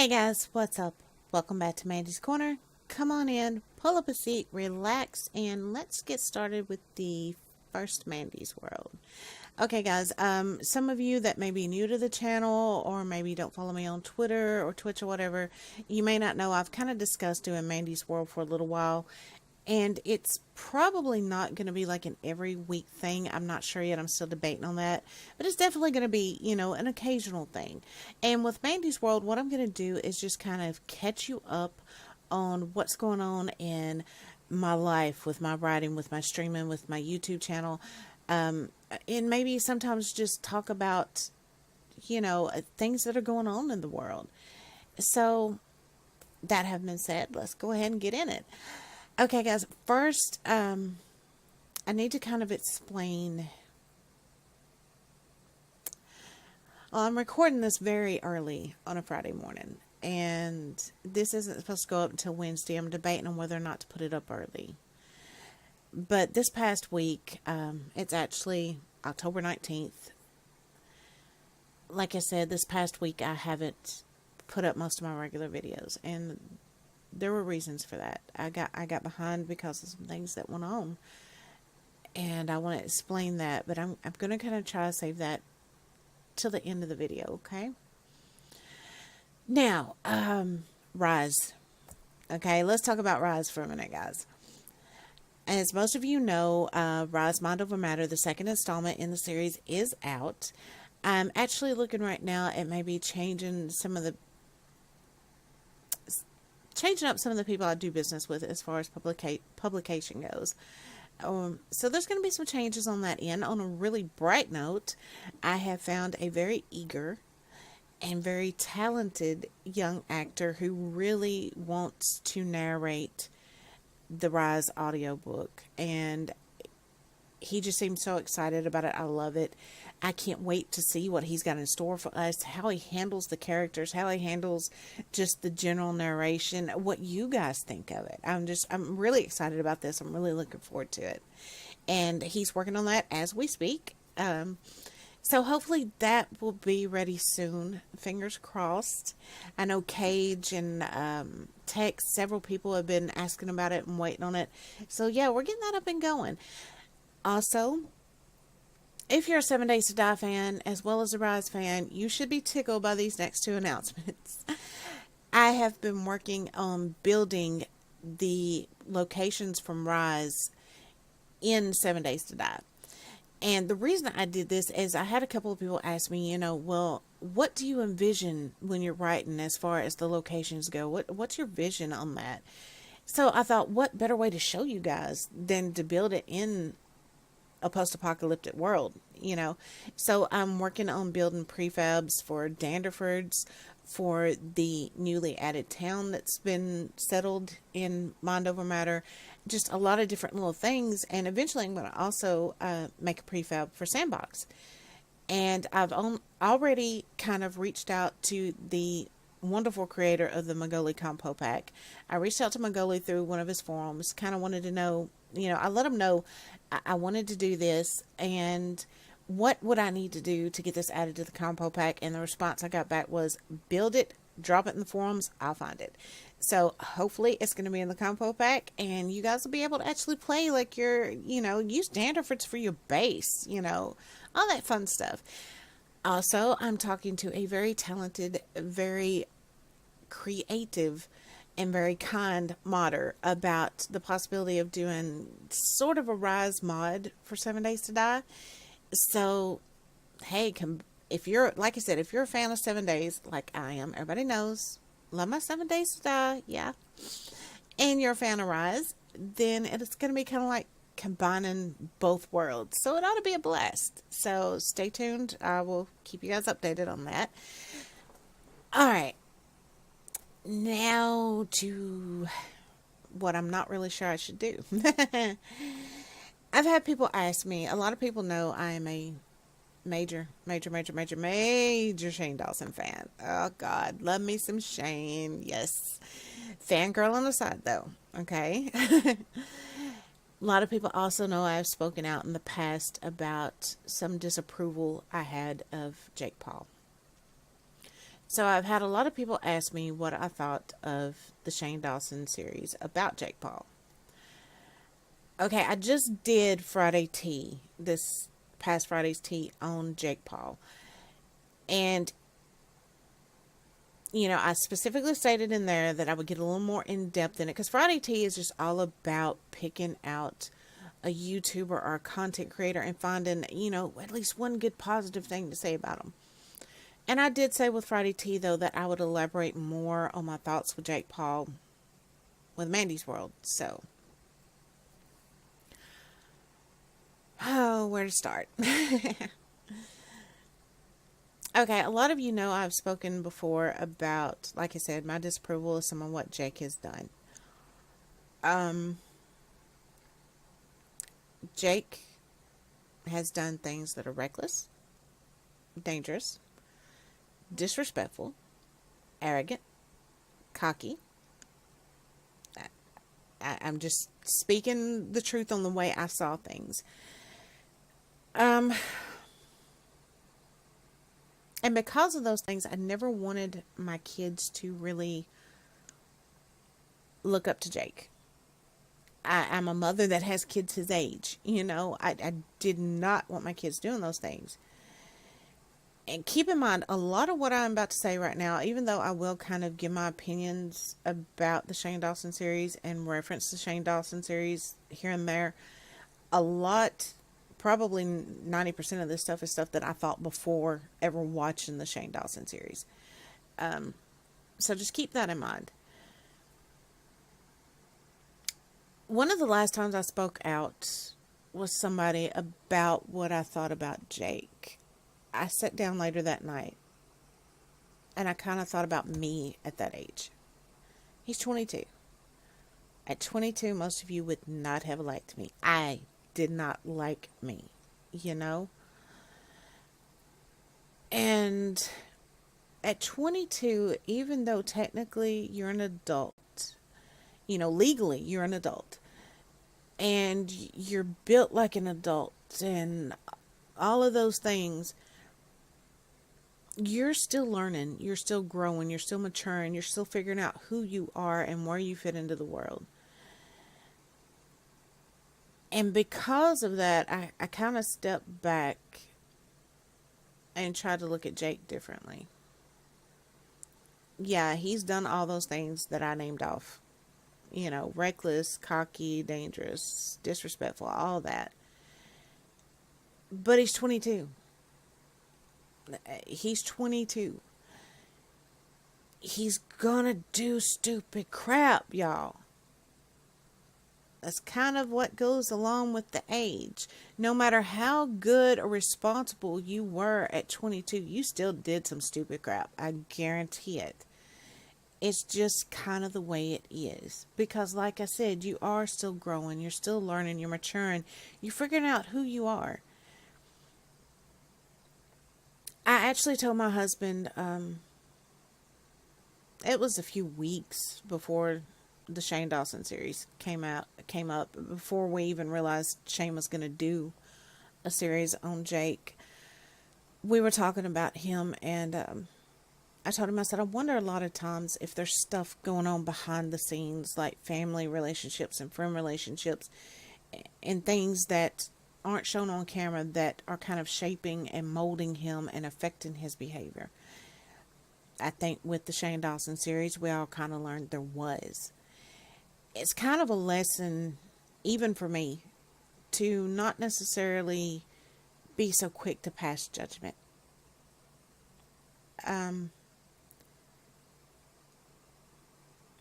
Hey guys, what's up? Welcome back to Mandy's Corner. Come on in, pull up a seat, relax, and let's get started with the first Mandy's World. Okay guys, some of you that may be new to the channel or maybe don't follow me on Twitter or Twitch or whatever, you may not know I've kind of discussed doing Mandy's World for a little while. And it's probably not going to be like an every week thing. I'm not sure yet. I'm still debating on that. But it's definitely going to be, an occasional thing. And with Mandy's World, what I'm going to do is just kind of catch you up on what's going on in my life with my writing, with my streaming, with my YouTube channel. And maybe sometimes just talk about, things that are going on in the world. So, that having been said, let's go ahead and get in it. Okay, guys, first, I need to kind of explain. Well, I'm recording this very early on a Friday morning, and this isn't supposed to go up until Wednesday. I'm debating on whether or not to put it up early. But this past week, it's actually October 19th. Like I said, this past week, I haven't put up most of my regular videos, and there were reasons for that. I got behind because of some things that went on, and I want to explain that, but I'm going to kind of try to save that till the end of the video, okay? Now, Rise. Okay, let's talk about Rise for a minute, guys. As most of you know, Rise Mind Over Matter, the second installment in the series, is out. I'm actually looking right now at maybe changing up some of the people I do business with as far as publication goes. So there's going to be some changes on that end. On a really bright note, I have found a very eager and very talented young actor who really wants to narrate the Rise audiobook, and he just seems so excited about it. I love it. I can't wait to see what he's got in store for us, how he handles the characters, how he handles just the general narration, what you guys think of it. I'm really excited about this. I'm really looking forward to it. And he's working on that as we speak. So hopefully that will be ready soon. Fingers crossed. I know Cage and Tex, several people have been asking about it and waiting on it. So yeah, we're getting that up and going. Also, if you're a 7 Days to Die fan, as well as a Rise fan, you should be tickled by these next two announcements. I have been working on building the locations from Rise in 7 Days to Die. And the reason I did this is I had a couple of people ask me, well, what do you envision when you're writing as far as the locations go? What's your vision on that? So I thought, what better way to show you guys than to build it in a post-apocalyptic world, So I'm working on building prefabs for Danderfords, for the newly added town that's been settled in Mind Over Matter, just a lot of different little things. And eventually I'm going to also make a prefab for Sandbox. And I've already kind of reached out to the wonderful creator of the Magoli Compo Pack. I reached out to Magoli through one of his forums, kind of wanted to know, I let him know I wanted to do this and what would I need to do to get this added to the Compo Pack. And the response I got back was, build it, drop it in the forums, I'll find it. So hopefully it's going to be in the Compo Pack and you guys will be able to actually play like use Danderfords for your base, all that fun stuff. Also, I'm talking to a very talented, very creative, and very kind modder about the possibility of doing sort of a Rise mod for 7 Days to Die. So, hey, if you're, like I said, if you're a fan of 7 Days, like I am, everybody knows, love my 7 Days to Die, yeah, and you're a fan of Rise, then it's going to be kind of like combining both worlds. So it ought to be a blast. So stay tuned. I will keep you guys updated on that. All right. Now to what I'm not really sure I should do. I've had people ask me, a lot of people know I am a major Shane Dawson fan. Oh God, love me some Shane. Yes. Fangirl on the side though. Okay. A lot of people also know I've spoken out in the past about some disapproval I had of Jake Paul. So I've had a lot of people ask me what I thought of the Shane Dawson series about Jake Paul. Okay, I just did Friday tea, this past Friday's tea on Jake Paul. And, I specifically stated in there that I would get a little more in depth in it because Friday tea is just all about picking out a YouTuber or a content creator and finding, at least one good positive thing to say about them. And I did say with Friday tea, though, that I would elaborate more on my thoughts with Jake Paul with Mandy's World. So, oh, where to start? Okay, a lot of you know I've spoken before about, like I said, my disapproval of some of what Jake has done. Jake has done things that are reckless, dangerous, disrespectful, arrogant, cocky. I'm just speaking the truth on the way I saw things. And because of those things, I never wanted my kids to really look up to Jake. I'm a mother that has kids his age. I did not want my kids doing those things. And keep in mind, a lot of what I'm about to say right now, even though I will kind of give my opinions about the Shane Dawson series and reference the Shane Dawson series here and there, a lot, probably 90% of this stuff is stuff that I thought before ever watching the Shane Dawson series. So just keep that in mind. One of the last times I spoke out was somebody about what I thought about Jake. I sat down later that night and I kind of thought about me at that age. He's 22. At 22, most of you would not have liked me. I did not like me, And at 22, even though technically you're an adult, legally you're an adult, and you're built like an adult and all of those things, you're still learning, you're still growing, you're still maturing, you're still figuring out who you are and where you fit into the world. And because of that, I kind of stepped back and tried to look at Jake differently. Yeah, he's done all those things that I named off. Reckless, cocky, dangerous, disrespectful, all that. But he's 22. He's 22. He's gonna do stupid crap, y'all. That's kind of what goes along with the age. No matter how good or responsible you were at 22, you still did some stupid crap. I guarantee it. It's just kind of the way it is. Because like I said, you are still growing. You're still learning. You're maturing. You're figuring out who you are. I actually told my husband, it was a few weeks before the Shane Dawson series came up, before we even realized Shane was going to do a series on Jake. We were talking about him, and I told him, I said, I wonder a lot of times if there's stuff going on behind the scenes, like family relationships and friend relationships, and things that aren't shown on camera that are kind of shaping and molding him and affecting his behavior. I think with the Shane Dawson series, we all kind of learned there was. It's kind of a lesson, even for me, to not necessarily be so quick to pass judgment. I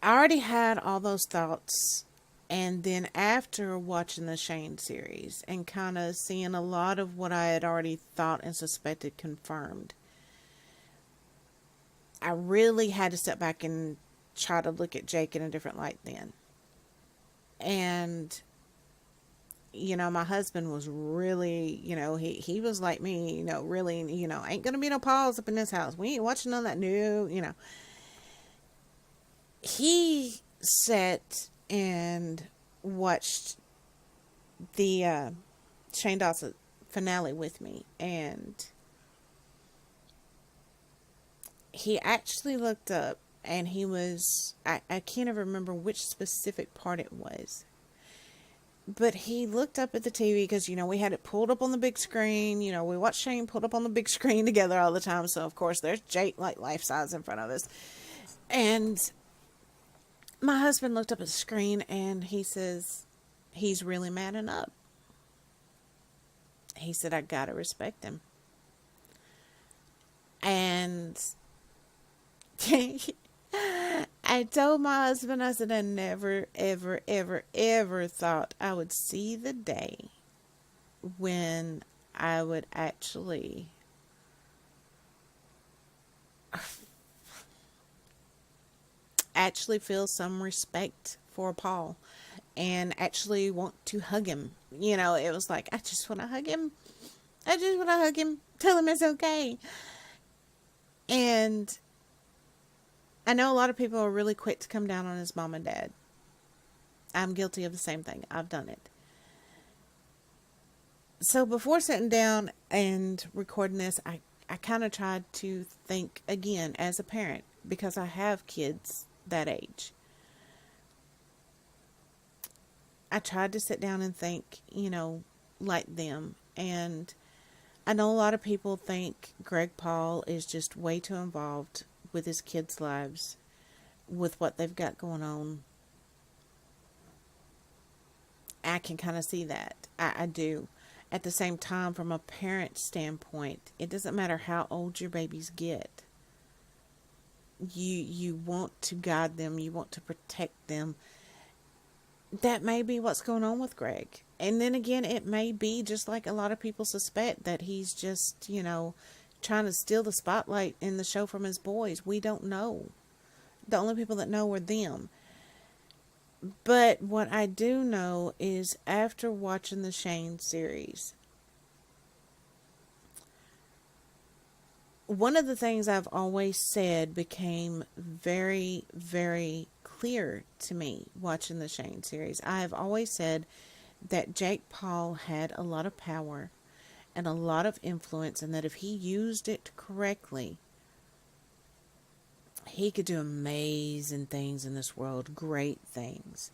already had all those thoughts, and then after watching the Shane series and kind of seeing a lot of what I had already thought and suspected confirmed, I really had to step back and try to look at Jake in a different light then. And, my husband was really, he was like me, really, ain't going to be no pause up in this house. We ain't watching none of that new. He sat and watched the Shane Dawson finale with me, and he actually looked up and he was, I can't even remember which specific part it was. But he looked up at the TV because, we had it pulled up on the big screen. We watched Shane pulled up on the big screen together all the time. So, of course, there's Jake, like, life size in front of us. And my husband looked up at the screen and he says, he's really manning up. He said, I gotta respect him. And I told my husband, I said, I never, ever, ever, ever thought I would see the day when I would actually feel some respect for Paul and actually want to hug him. It was like, I just want to hug him. I just want to hug him. Tell him it's okay. And I know a lot of people are really quick to come down on his mom and dad. I'm guilty of the same thing. I've done it. So before sitting down and recording this, I kind of tried to think again as a parent, because I have kids that age. I tried to sit down and think, like them. And I know a lot of people think Greg Paul is just way too involved with his kids' lives, with what they've got going on. I can kind of see that. I do. At the same time, from a parent standpoint, it doesn't matter how old your babies get. You want to guide them. You want to protect them. That may be what's going on with Greg. And then again, it may be just like a lot of people suspect, that he's just, trying to steal the spotlight in the show from his boys. We don't know. The only people that know are them. But what I do know is, after watching the Shane series, one of the things I've always said became very, very clear to me watching the Shane series. I have always said that Jake Paul had a lot of power and a lot of influence, and that if he used it correctly, he could do amazing things in this world, great things.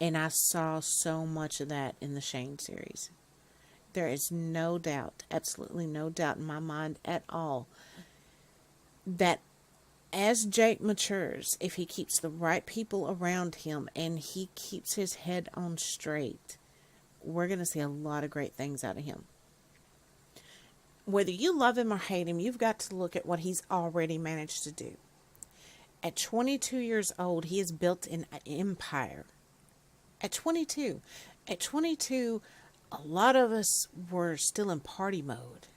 And I saw so much of that in the Shane series. There is no doubt, absolutely no doubt in my mind at all, that as Jake matures, if he keeps the right people around him and he keeps his head on straight, we're going to see a lot of great things out of him. Whether you love him or hate him, you've got to look at what he's already managed to do. At 22 years old, he has built an empire. At 22. At 22, a lot of us were still in party mode.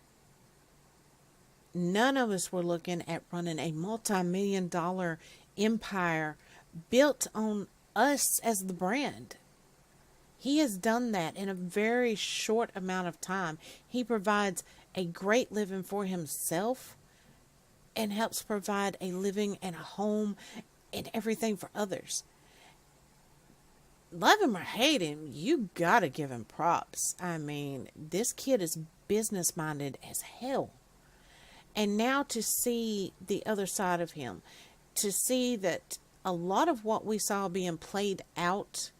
None of us were looking at running a multi-million-dollar empire built on us as the brand. He has done that in a very short amount of time. He provides a great living for himself and helps provide a living and a home and everything for others. Love him or hate him, you gotta give him props. I mean, this kid is business minded as hell. And now to see the other side of him, to see that a lot of what we saw being played out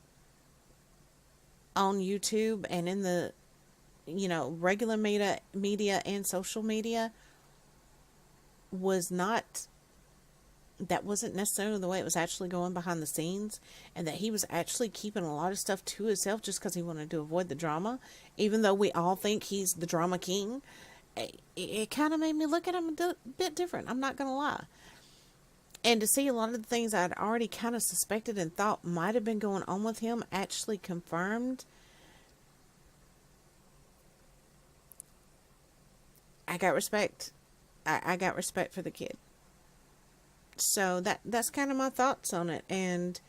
on YouTube and in the, regular media and social media that wasn't necessarily the way it was actually going behind the scenes, and that he was actually keeping a lot of stuff to himself just because he wanted to avoid the drama, even though we all think he's the drama king. It kind of made me look at him a bit different, I'm not gonna lie. And to see a lot of the things I'd already kind of suspected and thought might have been going on with him actually confirmed, I got respect. I got respect for the kid. So that's kind of my thoughts on it. And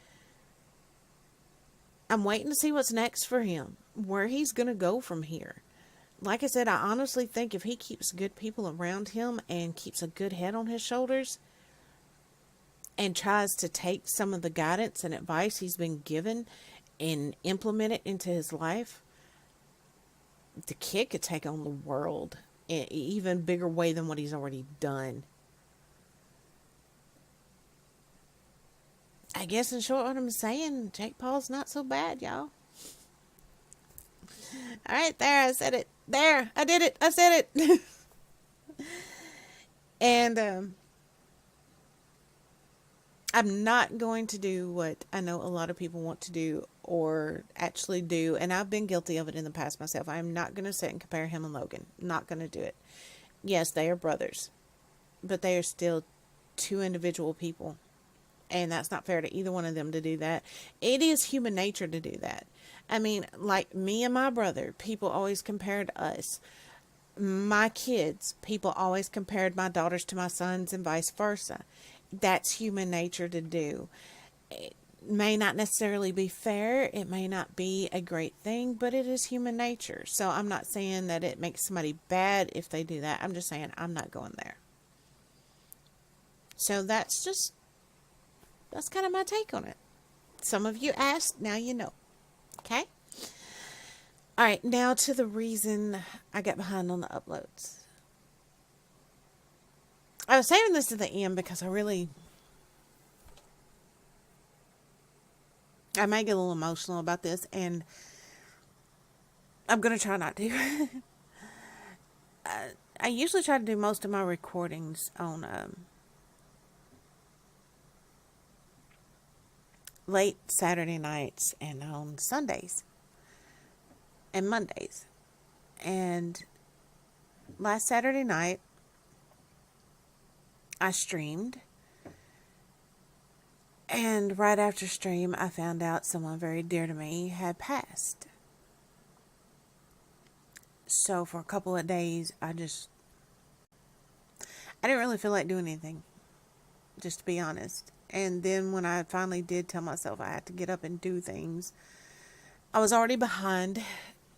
I'm waiting to see what's next for him, where he's going to go from here. Like I said, I honestly think if he keeps good people around him and keeps a good head on his shoulders and tries to take some of the guidance and advice he's been given and implement it into his life, the kid could take on the world in an even bigger way than what he's already done. I guess in short, what I'm saying, Jake Paul's not so bad, y'all. All right, there, I said it. There, I did it. I said it. And I'm not going to do what I know a lot of people want to do or actually do, and I've been guilty of it in the past myself. I'm not going to sit and compare him and Logan. Not going to do it. Yes, they are brothers, but they are still two individual people, and that's not fair to either one of them to do that. It is human nature to do that. I mean, like me and my brother, people always compared us. My kids, people always compared my daughters to my sons and vice versa. That's human nature to do. It may not necessarily be fair. It may not be a great thing, but it is human nature. So I'm not saying that it makes somebody bad if they do that. I'm just saying I'm not going there. So that's kind of my take on it. Some of you asked, now you know. Okay? All right, now to the reason I got behind on the uploads. I was saving this to the end because I may get a little emotional about this, and I'm going to try not to. I usually try to do most of my recordings on late Saturday nights and on Sundays and Mondays. And last Saturday night, I streamed. And right after stream, I found out someone very dear to me had passed. So for a couple of days, I didn't really feel like doing anything, just to be honest. And then when I finally did tell myself I had to get up and do things, I was already behind.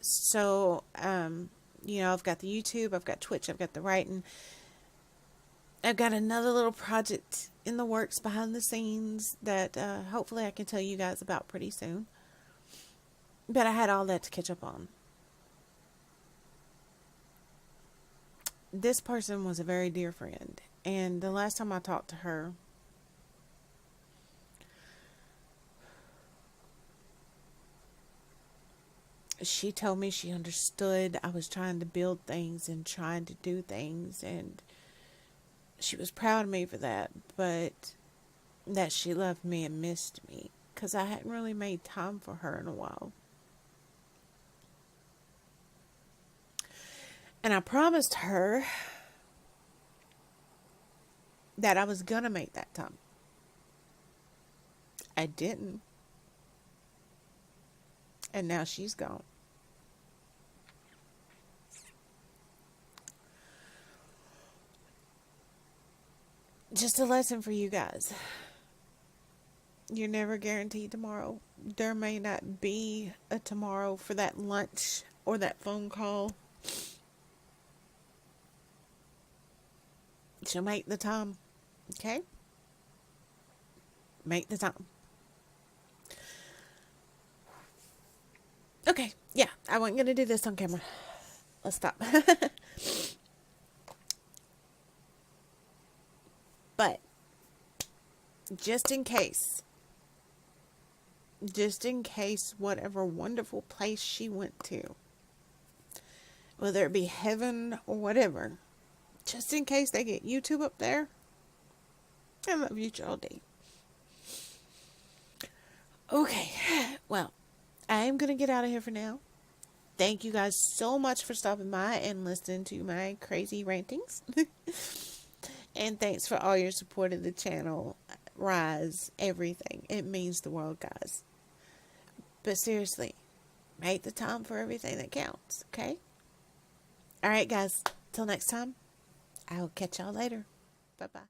So, I've got the YouTube, I've got Twitch, I've got the writing. I've got another little project in the works behind the scenes that hopefully I can tell you guys about pretty soon. But I had all that to catch up on. This person was a very dear friend. And the last time I talked to her, she told me she understood I was trying to build things and trying to do things, and she was proud of me for that, but that she loved me and missed me because I hadn't really made time for her in a while. And I promised her that I was going to make that time. I didn't. And now she's gone. Just a lesson for you guys. You're never guaranteed tomorrow. There may not be a tomorrow for that lunch or that phone call. So make the time. Okay? Make the time. Okay, yeah, I wasn't going to do this on camera. Let's stop. But, just in case whatever wonderful place she went to, whether it be heaven or whatever, just in case they get YouTube up there, I love you, Jodie. Okay, well, I am going to get out of here for now. Thank you guys so much for stopping by and listening to my crazy rantings. And thanks for all your support of the channel, rise, everything. It means the world, guys. But seriously, make the time for everything that counts, okay? Alright, guys. Till next time, I'll catch y'all later. Bye-bye.